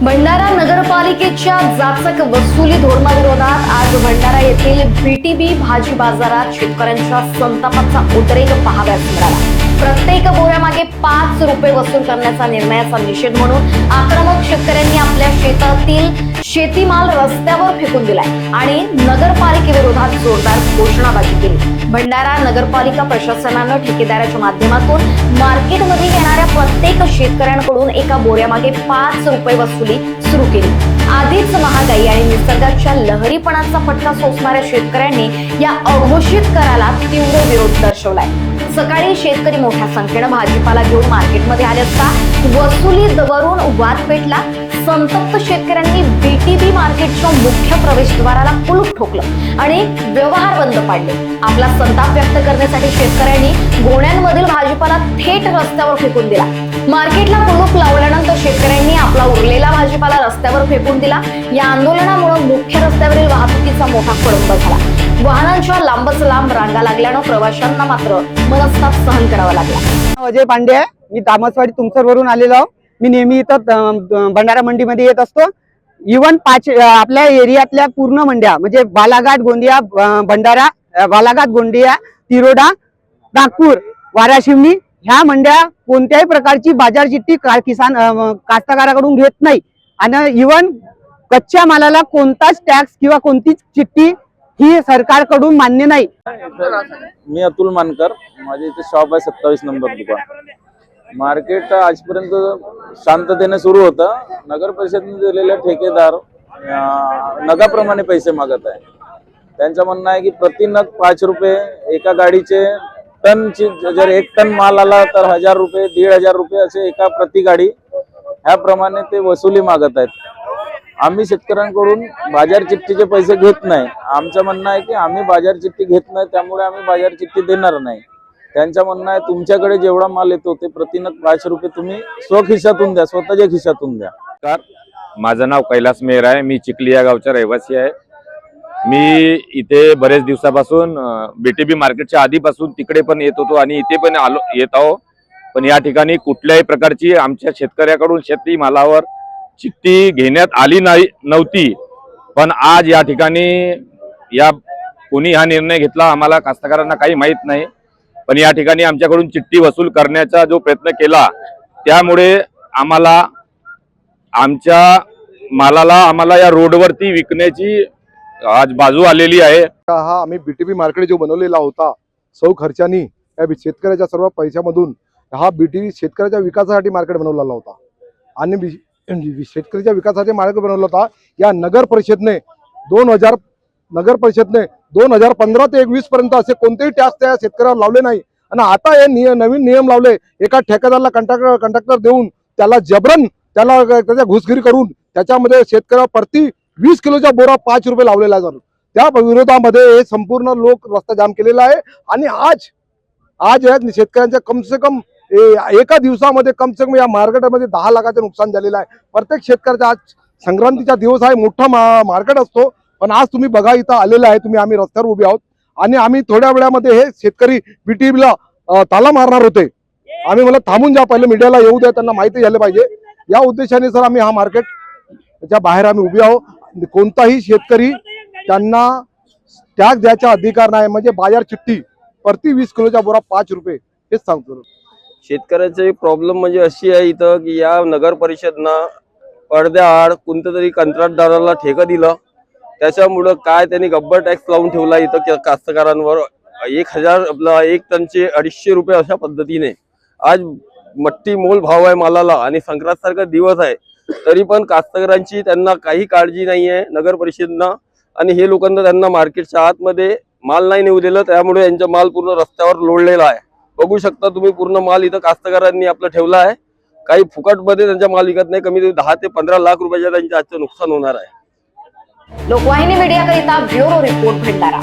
भंडारा नगरपालिकेच्या जाचक वसुली धोरणाविरोधात आज भंडारा येथील बीटीबी भाजी बाजारात शेतकऱ्यांच्या संतापाचा उद्रेक पाहावयास मिळाला। प्रत्येक बोऱ्यामागे 5 रुपये वसूल करण्याचा निर्णयाचा निषेध म्हणून आक्रमक शेतकऱ्यांनी आपल्या शेतातील शेतीमाल रस्त्यावर फेकून दिलाय आणि नगरपालिकेविरोधात जोरदार घोषणाबाजी केली। भंडारा नगरपालिका प्रशासनानं ठेकेदाराच्या माध्यमातून मार्केटमध्ये येणाऱ्या प्रत्येक शेतकऱ्यांकडून एका बोऱ्यामागे 5 रुपये वसुली सुरू केली। आधीच महागाई आणि निसर्गाच्या लहरीपणाचा फटका सोसणाऱ्या शेतकऱ्यांनी या अघोषित कराला तीव्र विरोध दर्शवलाय। सकाळी शेतकरी मोठ्या संख्येने भाजीपाला घेऊन मार्केटमध्ये आले असता वसुलीवरून वाद पेटला। संतप्त शेतकऱ्यांनी बीटीबी मार्केटच्या मुख्य प्रवेशद्वाराला कुलूप ठोकलं आणि व्यवहार बंद पाडले। आपला संताप व्यक्त करण्यासाठी शेतकऱ्यांनी गोण्यांमधील भाजीपाला थेट रस्त्यावर फेकून दिला। मार्केटला कुलूप लावल्यानंतर शेतकऱ्यांनी आपला उरलेला भाजीपाला रस्त्यावर फेकून दिला। या आंदोलनामुळे मुख्य रस्त्यावरील वाहतुकीचा मोठा खोळंबा झाला। वाहनांच्या लांबच लांब रांगा लागल्यानं प्रवाशांना मात्र मनस्ताप सहन करावा लागला। अजय पांडे आहे, मी तामसवाडी तुमसरवरून आलेलो आहे। मी नेहमी इथं भंडारा मंडीमध्ये येत असतो। इव्हन आपल्या एरियातल्या पूर्ण मंड्या म्हणजे बालाघाट, गोंदिया, भंडारा, बालाघाट, गोंदिया, तिरोडा, नागपूर, वाराशिवनी ह्या मंड्या कोणत्याही प्रकारची बाजार चिठ्ठी कास्तकाराकडून घेत नाही आणि इव्हन कच्च्या मालाला कोणताच टॅक्स किंवा कोणतीच चिठ्ठी ही सरकारकडून मान्य नाही। मी अतुल मानकर, माझे इथे शॉप आहे 27 नंबर दुकान। मार्केट आजपर्यंत शांततेने सुरू होतं। नगर परिषदेने दिलेले ठेकेदार नगाप्रमाणे पैसे मागत आहे। त्यांचं म्हणणं आहे की प्रति नग 5 रुपये, एका गाडीचे टनची जर 1 टन माल आला तर 1000 रुपये, 1500 रुपये असे एका प्रति गाडी ह्याप्रमाणे ते वसुली मागत आहेत। आम्ही शेतकऱ्यांकडून बाजार चिठ्ठीचे पैसे घेत नाही। आमचं म्हणणं आहे की आम्ही बाजार चिठ्ठी घेत नाही, त्यामुळे आम्ही बाजार चिठ्ठी देणार नाही। त्यांचं म्हणणं आहे तुमच्याकडे जेवढा माल येतो ते प्रतिनग 5 रुपये तुम्ही स्वखिशातून द्या, स्वतःच्या खिशातून द्या। माझं नाव कैलास मेहर आहे, मी चिखली या गावचा रहिवासी आहे। मी इथे बरेच दिवसापासून बीटीबी मार्केटच्या आधीपासून तिकडे पण येत होतो आणि इथे पण येत आहो, पण या ठिकाणी कुठल्याही प्रकारची आमच्या शेतकऱ्याकडून शेती मालावर चिठ्ठी घेण्यात आली नव्हती। पण आज या ठिकाणी कोणी हा निर्णय घेतला आम्हाला कास्तकारांना काही माहित नाही, पण या ठिकाणी आमच्याकडून चिठ्ठी वसूल करण्याचा जो प्रयत्न केला त्यामुळे आम्हाला आमच्या मालाला आम्हाला या रोडवरती विकण्याची आज बाजू आलेली आहे। हा आम्ही बीटीबी मार्केट जो बनवलेला होता सौ खर्चानी या शेतकऱ्याच्या सर्व पैशामधून हा बीटीबी शेतकऱ्याच्या विकासासाठी मार्केट बनवलेला होता आणि शेतकऱ्याच्या विकासासाठी मार्केट बनवला होता। या नगर परिषदने 2015 ते 20 पर्यंत असे कोणतेही टॅक्स त्या शेतकऱ्याला लावले नाही आणि आता हे नवीन नियम लावले। एका ठेकेदाराला कंट्रॅक्टर देऊन त्याला जबरन त्याच्या घुसखोरी करून त्याच्यामध्ये शेतकऱ्याला प्रति 20 किलोचा बोरा 5 रुपये लावलेला आहे। त्या विरोधामध्ये हे संपूर्ण लोक रस्ता जाम केलेला आहे आणि आज या शेतकऱ्यांच्या कम से कम एका दिवसामध्ये कम से कम या मार्केटमध्ये 10 लाखाचं नुकसान झालेलं आहे। प्रत्येक शेतकऱ्याचा आज संक्रांतीचा दिवस आहे, मोठा मार्केट असतो, पण आज तुम्ही बघा इथं आलेलं आहे, आम्ही रस्त्यावर उभे आहोत आणि आम्ही थोड्या वेळामध्ये हे शेतकरी बीटीबीला ताला मारणार होते। आम्ही मला थांबून जा, पहिले मीडियाला येऊ द्या, त्यांना माहिती झाली पाहिजे। या उद्देशाने सर आम्ही हा मार्केटच्या बाहेर आम्ही उभे आहोत। कोणताही शेतकरी त्यांना टॅक्स द्यायचा अधिकार नाही, म्हणजे बाजार चिठ्ठी प्रति 20 किलोचा बोरा 5 रुपये हेच सांगतो। शेतकऱ्याची प्रॉब्लेम म्हणजे अशी आहे इथं की या नगर परिषदनं पडद्याआड कोणत्या तरी कंत्राटदाराला ठेका दिलं, त्याच्यामुळं काय त्यांनी गब्बर टॅक्स लावून ठेवला इथं कास्तकारांवर। 1 टनचे 250 रुपये अशा पद्धतीने आज मट्टी मोल भाव आहे मालाला आणि संक्रांत सारखा दिवस आहे, तरी पण कास्तकारांची त्यांना काही काळजी नाही आहे नगर परिषदनं आणि हे लोकांना त्यांना मार्केटच्या आतमध्ये माल नाही नेऊ दिलं, त्यामुळे यांचा माल पूर्ण रस्त्यावर लोळलेला आहे। बघू शकता तुम्ही पूर्ण माल इथं कास्तकारांनी आपला ठेवला आहे। काही फुकटमध्ये त्यांचा माल विकत नाही, कमी 10 ते 15 लाख रुपयाचं त्यांचं आजचं नुकसान होणार आहे। लोकवाहिनी मीडियाकरिता ब्युरो रिपोर्ट भंडारा।